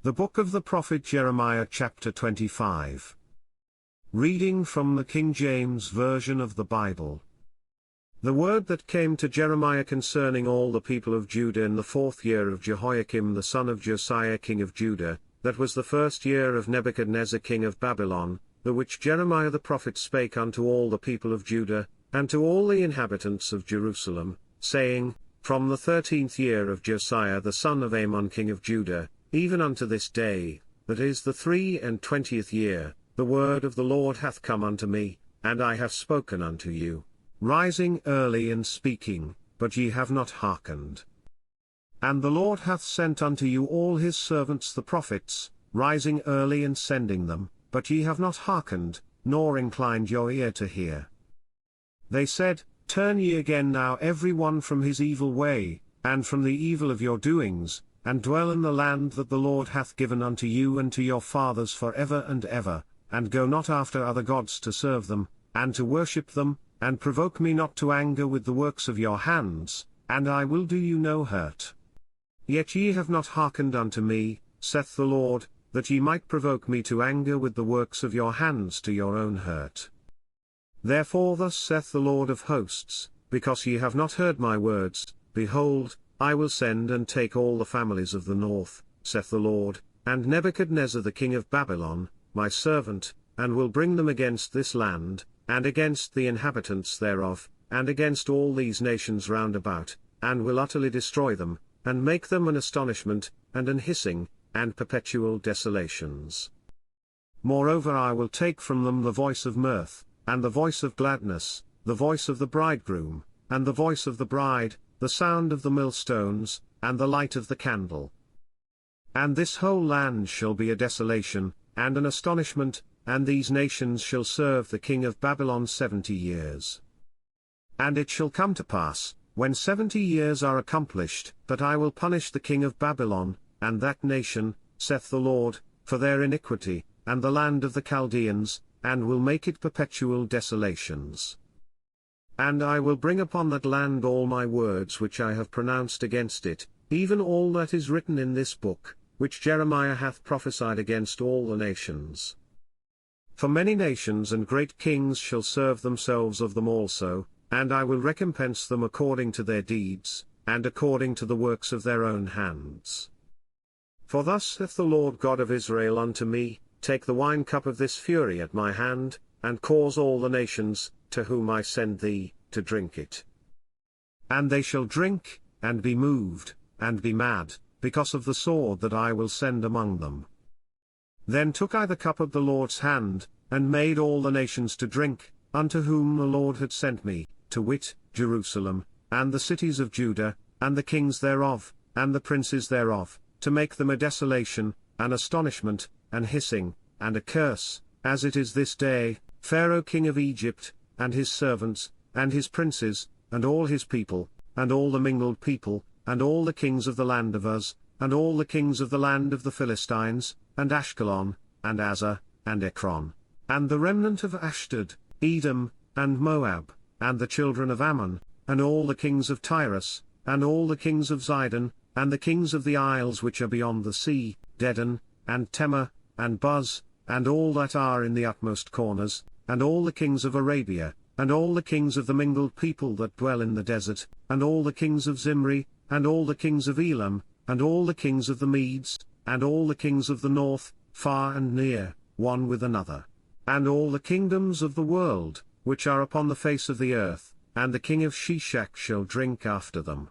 The book of the prophet Jeremiah chapter 25. Reading from the King James Version of the Bible. The word that came to Jeremiah concerning all the people of Judah in the 4th year of Jehoiakim the son of Josiah king of Judah, that was the 1st year of Nebuchadrezzar king of Babylon, the which Jeremiah the prophet spake unto all the people of Judah, and to all the inhabitants of Jerusalem, saying, From the 13th year of Josiah the son of Amon king of Judah, even unto this day, that is the 23rd year, the word of the Lord hath come unto me, and I have spoken unto you, rising early and speaking, but ye have not hearkened. And the Lord hath sent unto you all his servants the prophets, rising early and sending them, but ye have not hearkened, nor inclined your ear to hear. They said, Turn ye again now every one from his evil way, and from the evil of your doings, and dwell in the land that the Lord hath given unto you and to your fathers for ever and ever, and go not after other gods to serve them, and to worship them, and provoke me not to anger with the works of your hands, and I will do you no hurt. Yet ye have not hearkened unto me, saith the Lord, that ye might provoke me to anger with the works of your hands to your own hurt. Therefore thus saith the Lord of hosts, because ye have not heard my words, behold, I will send and take all the families of the north, saith the Lord, and Nebuchadrezzar the king of Babylon, my servant, and will bring them against this land, and against the inhabitants thereof, and against all these nations round about, and will utterly destroy them, and make them an astonishment, and an hissing, and perpetual desolations. Moreover I will take from them the voice of mirth, and the voice of gladness, the voice of the bridegroom, and the voice of the bride, the sound of the millstones, and the light of the candle. And this whole land shall be a desolation, and an astonishment, and these nations shall serve the king of Babylon 70 years. And it shall come to pass, when 70 years are accomplished, that I will punish the king of Babylon, and that nation, saith the Lord, for their iniquity, and the land of the Chaldeans, and will make it perpetual desolations. And I will bring upon that land all my words which I have pronounced against it, even all that is written in this book, which Jeremiah hath prophesied against all the nations. For many nations and great kings shall serve themselves of them also, and I will recompense them according to their deeds, and according to the works of their own hands. For thus saith the Lord God of Israel unto me, Take the wine cup of this fury at my hand, and cause all the nations, to whom I send thee, to drink it. And they shall drink, and be moved, and be mad, because of the sword that I will send among them. Then took I the cup of the Lord's hand, and made all the nations to drink, unto whom the Lord had sent me, to wit, Jerusalem, and the cities of Judah, and the kings thereof, and the princes thereof, to make them a desolation, an astonishment, an hissing, and a curse, as it is this day, Pharaoh king of Egypt, and his servants, and his princes, and all his people, and all the mingled people, and all the kings of the land of Uz, and all the kings of the land of the Philistines, and Ashkelon, and Azar, and Ekron, and the remnant of Ashdod, Edom, and Moab, and the children of Ammon, and all the kings of Tyrus, and all the kings of Zidon, and the kings of the isles which are beyond the sea, Dedan, and Tema, and Buz, and all that are in the utmost corners, and all the kings of Arabia, and all the kings of the mingled people that dwell in the desert, and all the kings of Zimri, and all the kings of Elam, and all the kings of the Medes, and all the kings of the north, far and near, one with another, and all the kingdoms of the world, which are upon the face of the earth, and the king of Sheshach shall drink after them.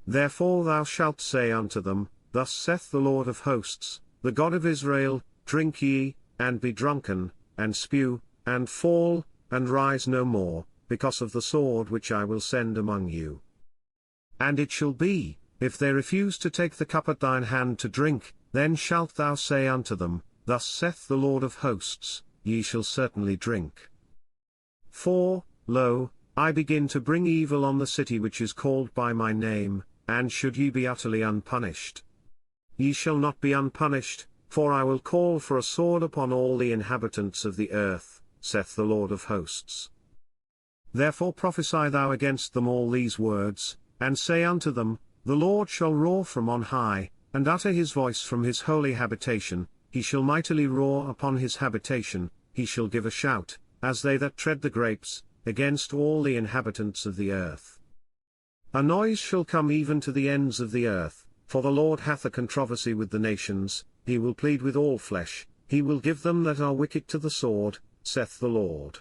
Therefore thou shalt say unto them, Thus saith the Lord of hosts, the God of Israel, Drink ye, and be drunken, and spew, and fall, and rise no more, because of the sword which I will send among you. And it shall be, if they refuse to take the cup at thine hand to drink, then shalt thou say unto them, Thus saith the Lord of hosts, Ye shall certainly drink. For, lo, I begin to bring evil on the city which is called by my name, and should ye be utterly unpunished? Ye shall not be unpunished, for I will call for a sword upon all the inhabitants of the earth, saith the Lord of hosts. Therefore prophesy thou against them all these words, and say unto them, The Lord shall roar from on high, and utter his voice from his holy habitation, he shall mightily roar upon his habitation, he shall give a shout, as they that tread the grapes, against all the inhabitants of the earth. A noise shall come even to the ends of the earth, for the Lord hath a controversy with the nations, he will plead with all flesh, he will give them that are wicked to the sword, saith the Lord.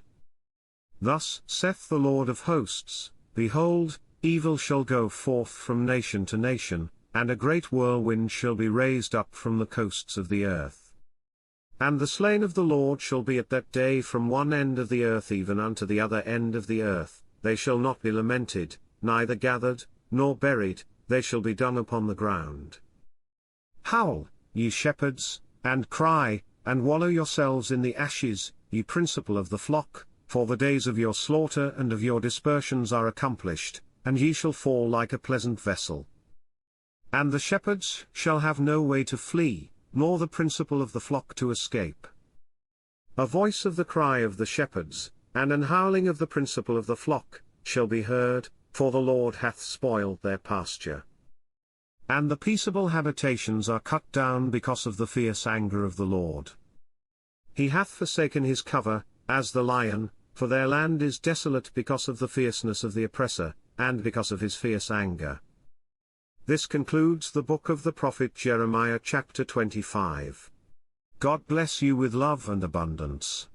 Thus saith the Lord of hosts, Behold, evil shall go forth from nation to nation, and a great whirlwind shall be raised up from the coasts of the earth. And the slain of the Lord shall be at that day from one end of the earth even unto the other end of the earth, they shall not be lamented, neither gathered, nor buried, they shall be done upon the ground. Howl, ye shepherds, and cry, and wallow yourselves in the ashes, ye principal of the flock, for the days of your slaughter and of your dispersions are accomplished, and ye shall fall like a pleasant vessel. And the shepherds shall have no way to flee, nor the principal of the flock to escape. A voice of the cry of the shepherds, and an howling of the principal of the flock, shall be heard, for the Lord hath spoiled their pasture. And the peaceable habitations are cut down because of the fierce anger of the Lord. He hath forsaken his cover, as the lion, for their land is desolate because of the fierceness of the oppressor, and because of his fierce anger. This concludes the book of the prophet Jeremiah chapter 25. God bless you with love and abundance.